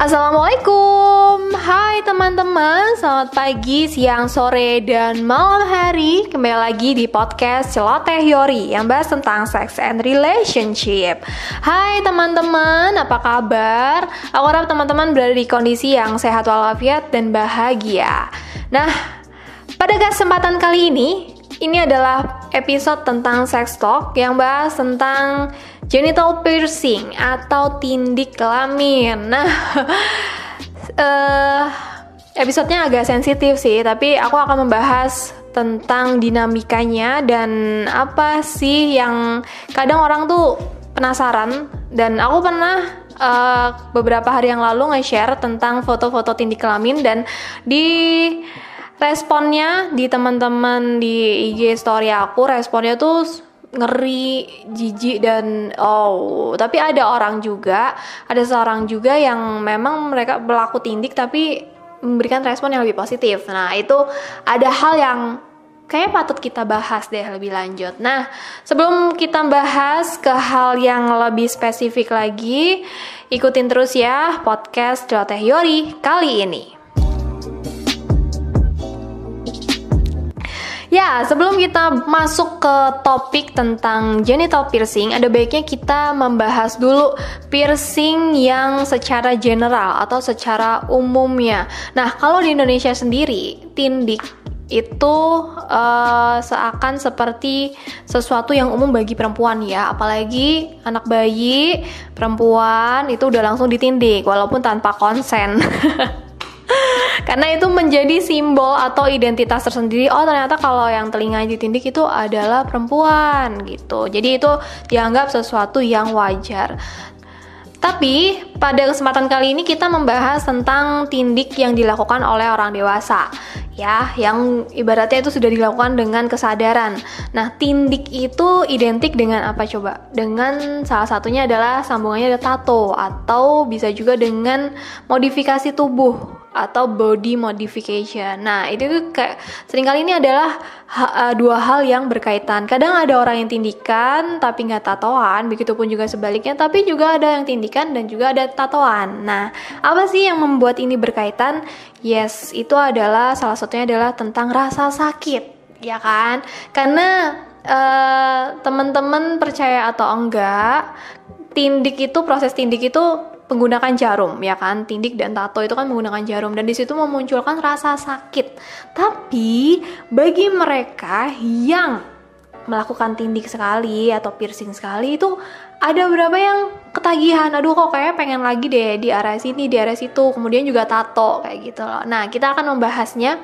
Assalamualaikum, hai teman-teman, selamat pagi, siang, sore, dan malam hari. Kembali lagi di podcast Celoteh Yori yang bahas tentang sex and relationship. Hai teman-teman, apa kabar? Aku harap teman-teman berada di kondisi yang sehat walafiat dan bahagia. Nah, pada kesempatan kali ini adalah episode tentang sex talk yang bahas tentang genital piercing atau tindik kelamin. Nah, episodenya agak sensitif sih, tapi aku akan membahas tentang dinamikanya dan apa sih yang kadang orang tuh penasaran. Dan aku pernah beberapa hari yang lalu nge-share tentang foto-foto tindik kelamin, dan di responnya di teman-teman di IG story aku, responnya tuh ngeri, jijik, dan tapi ada seorang juga yang memang mereka berlaku tindik tapi memberikan respon yang lebih positif. Nah, itu ada hal yang kayaknya patut kita bahas deh lebih lanjut. Nah, sebelum kita bahas ke hal yang lebih spesifik lagi, ikutin terus ya podcast Celoteh Yori kali ini. Ya, sebelum kita masuk ke topik tentang genital piercing, ada baiknya kita membahas dulu piercing yang secara general atau secara umumnya. Nah, kalau di Indonesia sendiri, tindik itu seakan seperti sesuatu yang umum bagi perempuan ya, apalagi anak bayi perempuan itu udah langsung ditindik walaupun tanpa konsen. Karena itu menjadi simbol atau identitas tersendiri. Oh, ternyata kalau yang telinga ditindik itu adalah perempuan gitu. Jadi itu dianggap sesuatu yang wajar. Tapi pada kesempatan kali ini kita membahas tentang tindik yang dilakukan oleh orang dewasa, ya, yang ibaratnya itu sudah dilakukan dengan kesadaran. Nah, tindik itu identik dengan apa coba? Dengan salah satunya adalah sambungannya ada tato, atau bisa juga dengan modifikasi tubuh atau body modification. Nah, itu tuh kayak seringkali ini adalah dua hal yang berkaitan. Kadang ada orang yang tindikan tapi nggak tatoan, begitupun juga sebaliknya. Tapi juga ada yang tindikan dan juga ada tatoan. Nah, apa sih yang membuat ini berkaitan? Yes, itu adalah salah satunya adalah tentang rasa sakit, ya kan? Karena teman-teman percaya atau enggak, proses tindik itu menggunakan jarum, ya kan? Tindik dan tato itu kan menggunakan jarum, dan di situ memunculkan rasa sakit. Tapi bagi mereka yang melakukan tindik sekali atau piercing sekali, itu ada beberapa yang ketagihan. Aduh, kok kayak pengen lagi deh di area sini, di area situ. Kemudian juga tato kayak gitu loh. Nah, kita akan membahasnya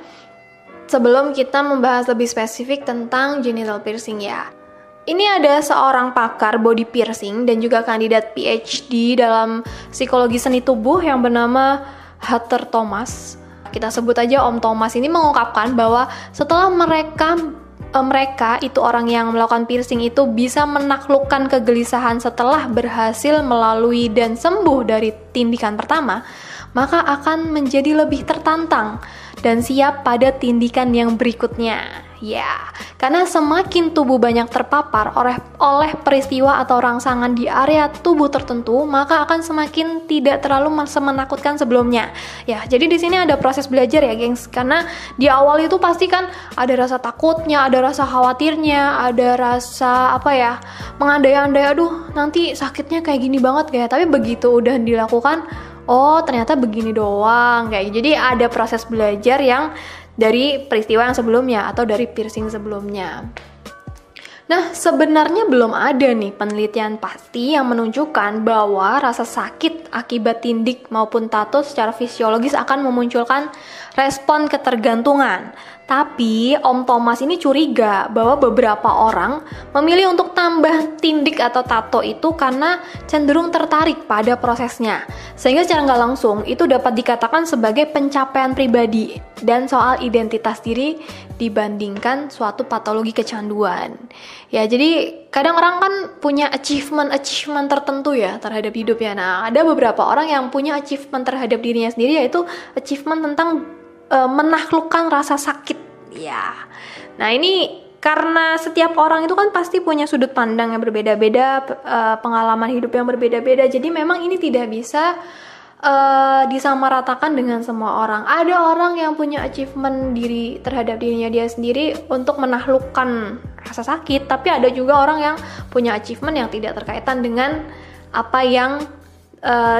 sebelum kita membahas lebih spesifik tentang genital piercing ya. Ini ada seorang pakar body piercing dan juga kandidat PhD dalam psikologi seni tubuh yang bernama Hunter Thomas. Kita sebut aja Om Thomas ini mengungkapkan bahwa setelah mereka itu orang yang melakukan piercing itu bisa menaklukkan kegelisahan setelah berhasil melalui dan sembuh dari tindikan pertama, maka akan menjadi lebih tertantang dan siap pada tindikan yang berikutnya. Ya, karena semakin tubuh banyak terpapar oleh peristiwa atau rangsangan di area tubuh tertentu, maka akan semakin tidak terlalu menakutkan sebelumnya. Ya, jadi di sini ada proses belajar ya, gengs. Karena di awal itu pasti kan ada rasa takutnya, ada rasa khawatirnya, ada rasa mengandai-andai, aduh nanti sakitnya kayak gini banget kayak. Tapi begitu udah dilakukan, oh ternyata begini doang kayak. Jadi ada proses belajar yang dari peristiwa yang sebelumnya atau dari piercing sebelumnya. Nah, sebenarnya belum ada nih penelitian pasti yang menunjukkan bahwa rasa sakit akibat tindik maupun tato secara fisiologis akan memunculkan respon ketergantungan. Tapi Om Thomas ini curiga bahwa beberapa orang memilih untuk tambah tindik atau tato itu karena cenderung tertarik pada prosesnya. Sehingga secara nggak langsung itu dapat dikatakan sebagai pencapaian pribadi dan soal identitas diri dibandingkan suatu patologi kecanduan. Ya, jadi kadang orang kan punya achievement tertentu ya terhadap hidup ya. Nah, ada beberapa orang yang punya achievement terhadap dirinya sendiri, yaitu achievement tentang menaklukkan rasa sakit ya. Nah, ini karena setiap orang itu kan pasti punya sudut pandang yang berbeda-beda, pengalaman hidup yang berbeda-beda. Jadi memang ini tidak bisa disamaratakan dengan semua orang. Ada orang yang punya achievement terhadap dirinya dia sendiri untuk menaklukkan rasa sakit, tapi ada juga orang yang punya achievement yang tidak terkaitan dengan apa yang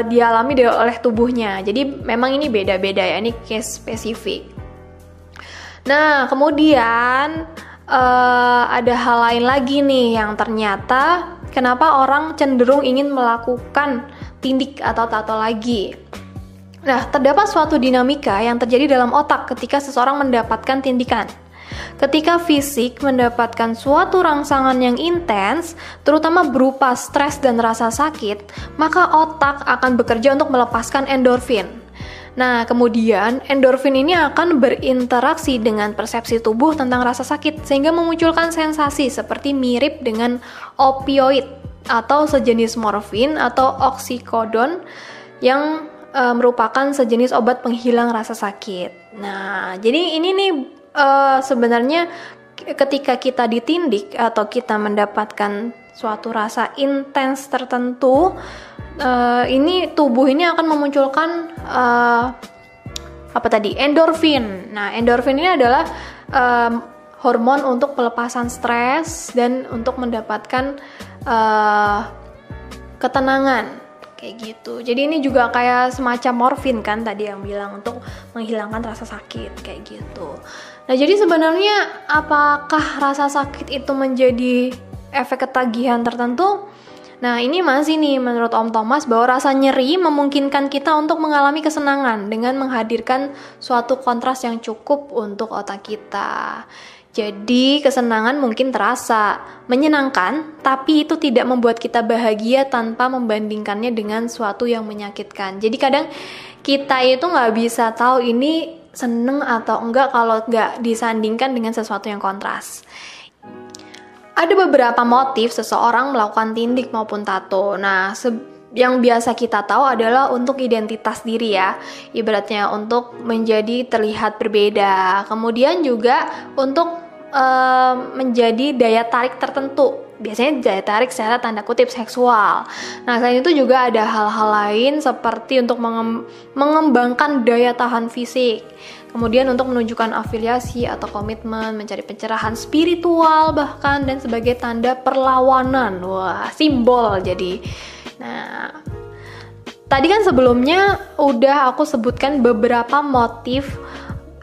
dialami oleh tubuhnya. Jadi memang ini beda-beda ya, ini case spesifik. Nah, kemudian ada hal lain lagi nih yang ternyata kenapa orang cenderung ingin melakukan tindik atau tato lagi. Nah, terdapat suatu dinamika yang terjadi dalam otak ketika seseorang mendapatkan tindikan. Ketika fisik mendapatkan suatu rangsangan yang intens, terutama berupa stres dan rasa sakit, maka otak akan bekerja untuk melepaskan endorfin. Nah, kemudian endorfin ini akan berinteraksi dengan persepsi tubuh tentang rasa sakit, sehingga memunculkan sensasi seperti mirip dengan opioid atau sejenis morfin atau oksikodon yang merupakan sejenis obat penghilang rasa sakit. Nah, jadi ini nih sebenarnya ketika kita ditindik atau kita mendapatkan suatu rasa intens tertentu, ini tubuh ini akan memunculkan endorfin. Nah, endorfin ini adalah hormon untuk pelepasan stres dan untuk mendapatkan ketenangan kayak gitu. Jadi ini juga kayak semacam morfin kan tadi yang bilang, untuk menghilangkan rasa sakit kayak gitu. Nah, jadi sebenarnya apakah rasa sakit itu menjadi efek ketagihan tertentu? Nah, ini masih nih menurut Om Thomas bahwa rasa nyeri memungkinkan kita untuk mengalami kesenangan dengan menghadirkan suatu kontras yang cukup untuk otak kita. Jadi kesenangan mungkin terasa menyenangkan, tapi itu tidak membuat kita bahagia tanpa membandingkannya dengan suatu yang menyakitkan. Jadi kadang kita itu nggak bisa tahu ini seneng atau enggak kalau nggak disandingkan dengan sesuatu yang kontras. Ada beberapa motif seseorang melakukan tindik maupun tato. Nah, yang biasa kita tahu adalah untuk identitas diri ya, ibaratnya untuk menjadi terlihat berbeda. Kemudian juga untuk menjadi daya tarik tertentu, biasanya daya tarik secara tanda kutip seksual. Nah, selain itu juga ada hal-hal lain seperti untuk mengembangkan daya tahan fisik, kemudian untuk menunjukkan afiliasi atau komitmen, mencari pencerahan spiritual bahkan, dan sebagai tanda perlawanan. Wah, simbol jadi. Nah, tadi kan sebelumnya udah aku sebutkan beberapa motif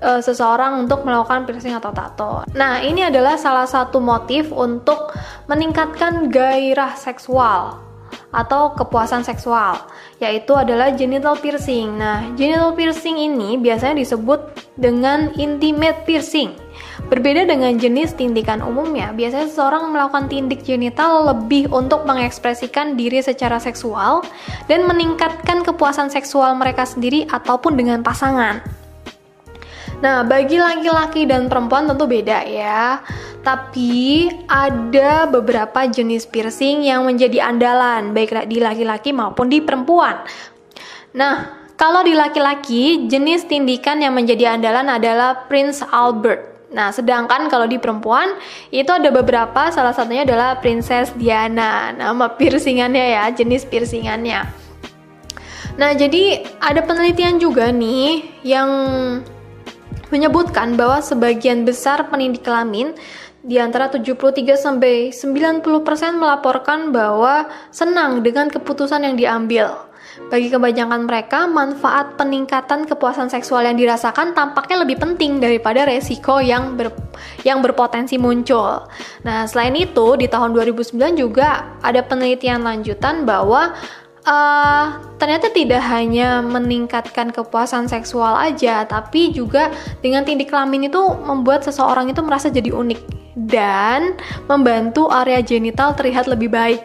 seseorang untuk melakukan piercing atau tato. Nah, ini adalah salah satu motif untuk meningkatkan gairah seksual atau kepuasan seksual, yaitu adalah genital piercing. Nah, genital piercing ini biasanya disebut dengan intimate piercing. Berbeda dengan jenis tindikan umumnya, biasanya seseorang melakukan tindik genital lebih untuk mengekspresikan diri secara seksual dan meningkatkan kepuasan seksual mereka sendiri ataupun dengan pasangan. Nah, bagi laki-laki dan perempuan tentu beda ya. Tapi ada beberapa jenis piercing yang menjadi andalan, baik di laki-laki maupun di perempuan. Nah, kalau di laki-laki, jenis tindikan yang menjadi andalan adalah Prince Albert. Nah, sedangkan kalau di perempuan, itu ada beberapa, salah satunya adalah Princess Diana. Nama piercingannya ya, jenis piercingannya. Nah, jadi ada penelitian juga nih yang menyebutkan bahwa sebagian besar penindik kelamin di antara 73-90% melaporkan bahwa senang dengan keputusan yang diambil. Bagi kebanyakan mereka, manfaat peningkatan kepuasan seksual yang dirasakan tampaknya lebih penting daripada resiko yang berpotensi muncul. Nah, selain itu, di tahun 2009 juga ada penelitian lanjutan bahwa ternyata tidak hanya meningkatkan kepuasan seksual aja, tapi juga dengan tindik kelamin itu membuat seseorang itu merasa jadi unik dan membantu area genital terlihat lebih baik.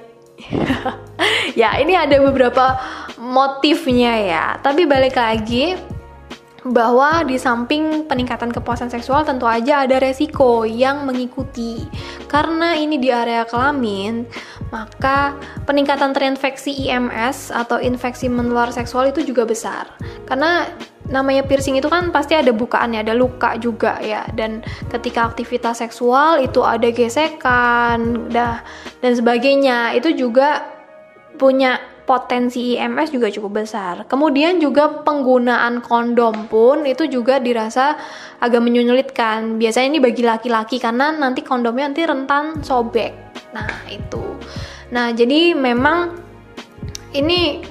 Ya, ini ada beberapa motifnya ya, tapi balik lagi bahwa di samping peningkatan kepuasan seksual tentu aja ada resiko yang mengikuti. Karena ini di area kelamin, maka peningkatan terinfeksi IMS atau infeksi menular seksual itu juga besar. Karena namanya piercing itu kan pasti ada bukaannya, ada luka juga ya. Dan ketika aktivitas seksual itu ada gesekan dan sebagainya, itu juga punya potensi IMS juga cukup besar. Kemudian juga penggunaan kondom pun itu juga dirasa agak menyulitkan. Biasanya ini bagi laki-laki karena nanti kondomnya nanti rentan sobek. Nah itu. Nah jadi memang ini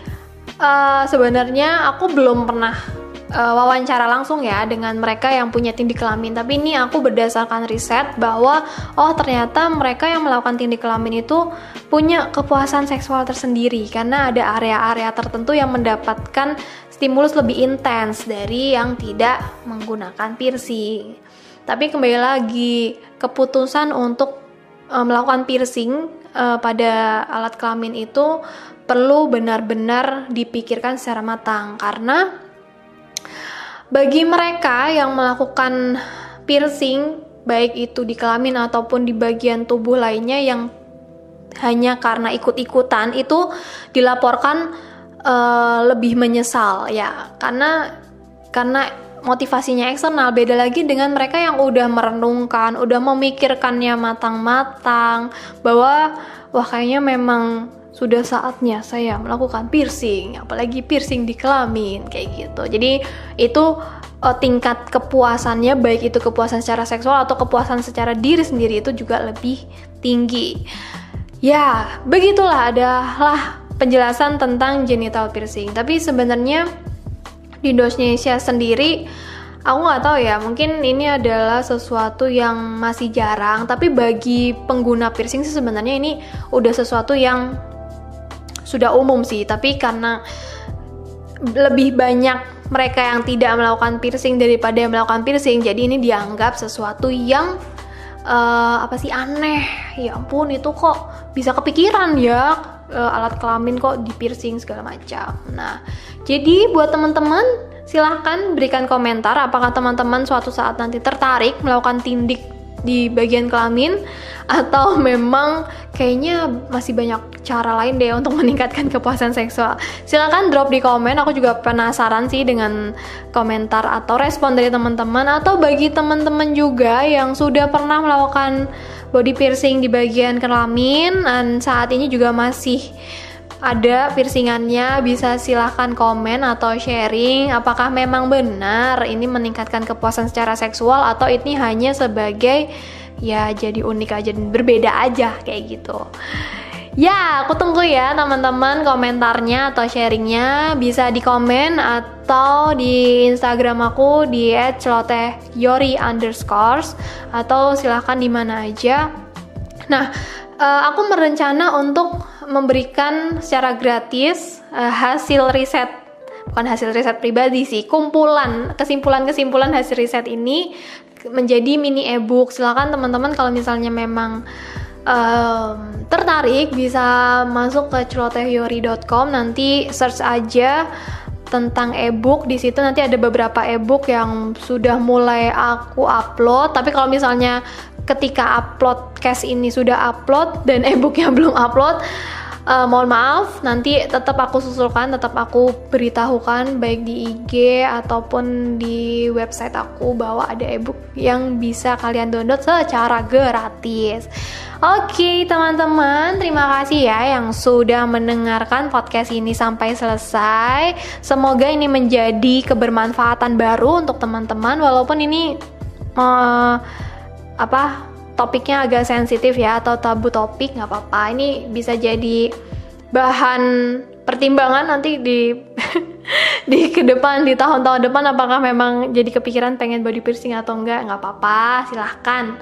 sebenarnya aku belum pernah wawancara langsung ya dengan mereka yang punya tindik kelamin, tapi ini aku berdasarkan riset bahwa ternyata mereka yang melakukan tindik kelamin itu punya kepuasan seksual tersendiri karena ada area-area tertentu yang mendapatkan stimulus lebih intens dari yang tidak menggunakan piercing. Tapi kembali lagi, keputusan untuk melakukan piercing pada alat kelamin itu perlu benar-benar dipikirkan secara matang, karena bagi mereka yang melakukan piercing, baik itu di kelamin ataupun di bagian tubuh lainnya yang hanya karena ikut-ikutan, itu dilaporkan lebih menyesal ya, karena motivasinya eksternal. Beda lagi dengan mereka yang udah merenungkan, udah memikirkannya matang-matang bahwa wah kayaknya memang sudah saatnya saya melakukan piercing, apalagi piercing di kelamin kayak gitu. Jadi itu tingkat kepuasannya, baik itu kepuasan secara seksual atau kepuasan secara diri sendiri, itu juga lebih tinggi. Ya, begitulah adalah penjelasan tentang genital piercing. Tapi sebenarnya di Indonesia sendiri aku nggak tahu ya, mungkin ini adalah sesuatu yang masih jarang. Tapi bagi pengguna piercing sih sebenarnya ini udah sesuatu yang sudah umum sih, tapi karena lebih banyak mereka yang tidak melakukan piercing daripada yang melakukan piercing, jadi ini dianggap sesuatu yang aneh. Ya ampun, itu kok bisa kepikiran ya alat kelamin kok di piercing segala macam. Nah, jadi buat teman-teman silahkan berikan komentar apakah teman-teman suatu saat nanti tertarik melakukan tindik di bagian kelamin, atau memang kayaknya masih banyak cara lain deh untuk meningkatkan kepuasan seksual. Silakan drop di komen, aku juga penasaran sih dengan komentar atau respon dari teman-teman. Atau bagi teman-teman juga yang sudah pernah melakukan body piercing di bagian kelamin dan saat ini juga masih ada piercingannya, bisa silahkan komen atau sharing apakah memang benar ini meningkatkan kepuasan secara seksual atau ini hanya sebagai ya jadi unik aja dan berbeda aja kayak gitu. Ya, aku tunggu ya teman-teman komentarnya atau sharingnya, bisa di komen atau di Instagram aku di @celotehyori_ atau silahkan di mana aja. Nah, aku merencana untuk memberikan secara gratis hasil riset, bukan hasil riset pribadi sih, kesimpulan hasil riset ini menjadi mini ebook. Silakan teman-teman kalau misalnya memang tertarik bisa masuk ke celotehyori.com, nanti search aja tentang ebook. Di situ nanti ada beberapa ebook yang sudah mulai aku upload. Tapi kalau misalnya ketika upload case ini sudah upload dan ebooknya belum upload, mohon maaf, nanti tetap aku susulkan, tetap aku beritahukan baik di IG ataupun di website aku bahwa ada ebook yang bisa kalian download secara gratis. Oke teman-teman, terima kasih ya yang sudah mendengarkan podcast ini sampai selesai. Semoga ini menjadi kebermanfaatan baru untuk teman-teman, walaupun ini topiknya agak sensitif ya, atau tabu topik, nggak apa-apa. Ini bisa jadi bahan pertimbangan nanti di ke depan, di tahun-tahun depan, apakah memang jadi kepikiran pengen body piercing atau enggak, nggak apa-apa, silahkan.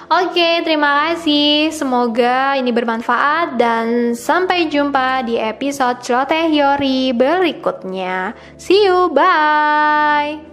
Oke, terima kasih. Semoga ini bermanfaat dan sampai jumpa di episode Celotehyori berikutnya. See you, bye!